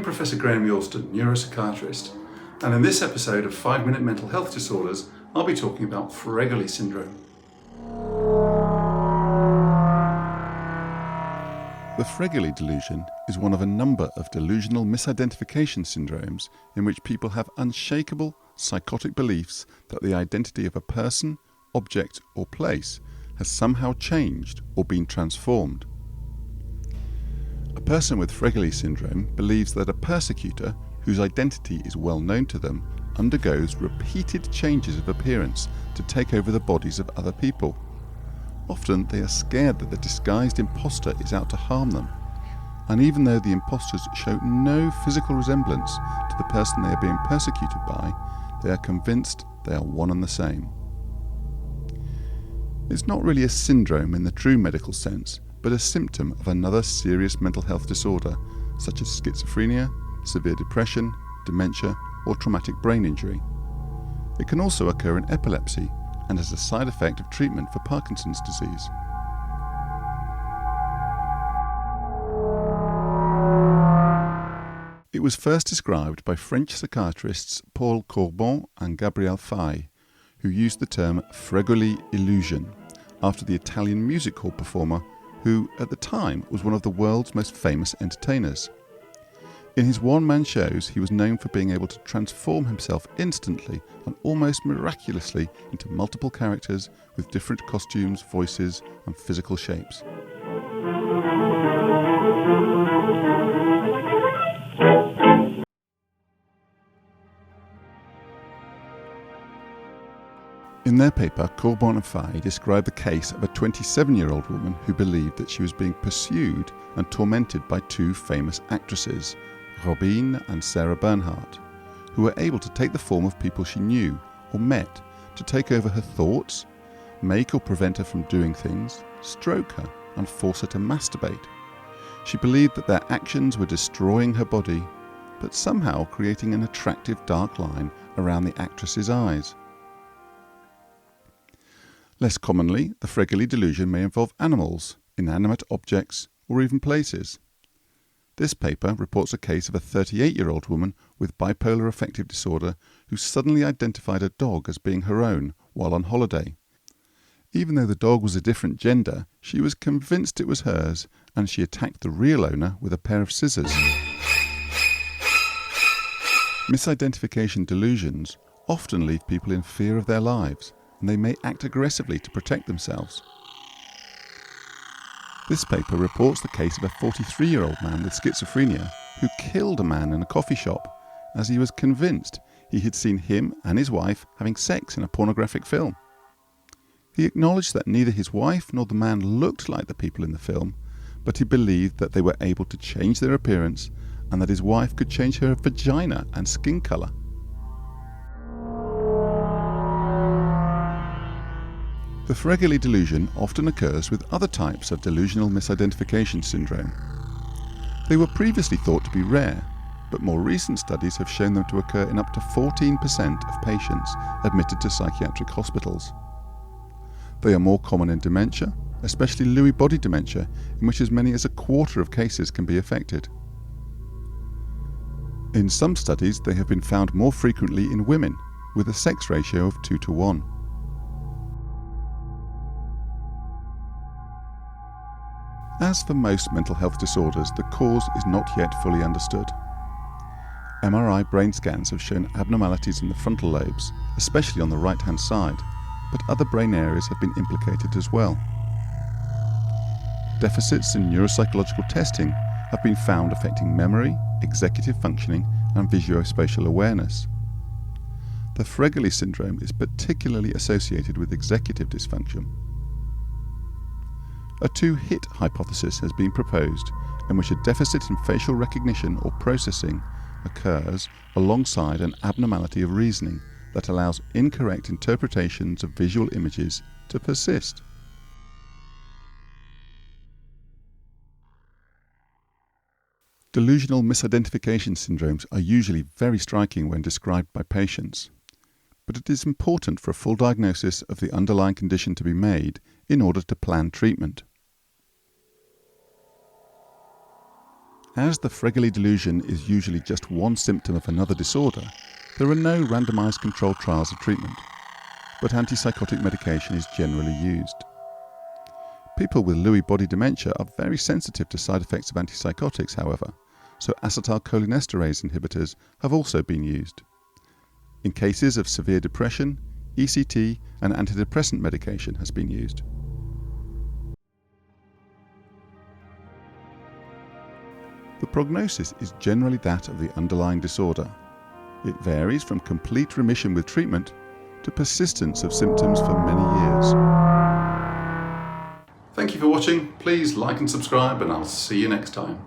Professor Graeme Yorston, neuropsychiatrist, and in this episode of 5-Minute Mental Health Disorders, I'll be talking about Fregoli syndrome. The Fregoli delusion is one of a number of delusional misidentification syndromes in which people have unshakable psychotic beliefs that the identity of a person, object or place has somehow changed or been transformed. A person with Fregoli syndrome believes that a persecutor, whose identity is well known to them, undergoes repeated changes of appearance to take over the bodies of other people. Often they are scared that the disguised impostor is out to harm them, and even though the imposters show no physical resemblance to the person they are being persecuted by, they are convinced they are one and the same. It's not really a syndrome in the true medical sense, but a symptom of another serious mental health disorder, such as schizophrenia, severe depression, dementia, or traumatic brain injury. It can also occur in epilepsy and as a side effect of treatment for Parkinson's disease. It was first described by French psychiatrists Paul Corbon and Gabriel Faye, who used the term Fregoli illusion after the Italian music hall performer who, at the time, was one of the world's most famous entertainers. In his one-man shows, he was known for being able to transform himself instantly and almost miraculously into multiple characters with different costumes, voices, and physical shapes. In their paper, Corbon and Faye described the case of a 27-year-old woman who believed that she was being pursued and tormented by two famous actresses, Robin and Sarah Bernhardt, who were able to take the form of people she knew or met to take over her thoughts, make or prevent her from doing things, stroke her, and force her to masturbate. She believed that their actions were destroying her body, but somehow creating an attractive dark line around the actress's eyes. Less commonly, the Fregoli delusion may involve animals, inanimate objects, or even places. This paper reports a case of a 38-year-old woman with bipolar affective disorder who suddenly identified a dog as being her own while on holiday. Even though the dog was a different gender, she was convinced it was hers, and she attacked the real owner with a pair of scissors. Misidentification delusions often leave people in fear of their lives, and they may act aggressively to protect themselves. This paper reports the case of a 43-year-old man with schizophrenia who killed a man in a coffee shop as he was convinced he had seen him and his wife having sex in a pornographic film. He acknowledged that neither his wife nor the man looked like the people in the film, but he believed that they were able to change their appearance and that his wife could change her vagina and skin colour. The Fregoli delusion often occurs with other types of delusional misidentification syndrome. They were previously thought to be rare, but more recent studies have shown them to occur in up to 14% of patients admitted to psychiatric hospitals. They are more common in dementia, especially Lewy body dementia, in which as many as a quarter of cases can be affected. In some studies, they have been found more frequently in women, with a sex ratio of 2:1. As for most mental health disorders, the cause is not yet fully understood. MRI brain scans have shown abnormalities in the frontal lobes, especially on the right-hand side, but other brain areas have been implicated as well. Deficits in neuropsychological testing have been found affecting memory, executive functioning, and visuospatial awareness. The Fregoli syndrome is particularly associated with executive dysfunction. A two-hit hypothesis has been proposed, in which a deficit in facial recognition or processing occurs alongside an abnormality of reasoning that allows incorrect interpretations of visual images to persist. Delusional misidentification syndromes are usually very striking when described by patients, but it is important for a full diagnosis of the underlying condition to be made in order to plan treatment. As the Fregoli delusion is usually just one symptom of another disorder, there are no randomised controlled trials of treatment, but antipsychotic medication is generally used. People with Lewy body dementia are very sensitive to side effects of antipsychotics, however, so acetylcholinesterase inhibitors have also been used. In cases of severe depression, ECT and antidepressant medication has been used. The prognosis is generally that of the underlying disorder. It varies from complete remission with treatment to persistence of symptoms for many years. Thank you for watching. Please like and subscribe, and I'll see you next time.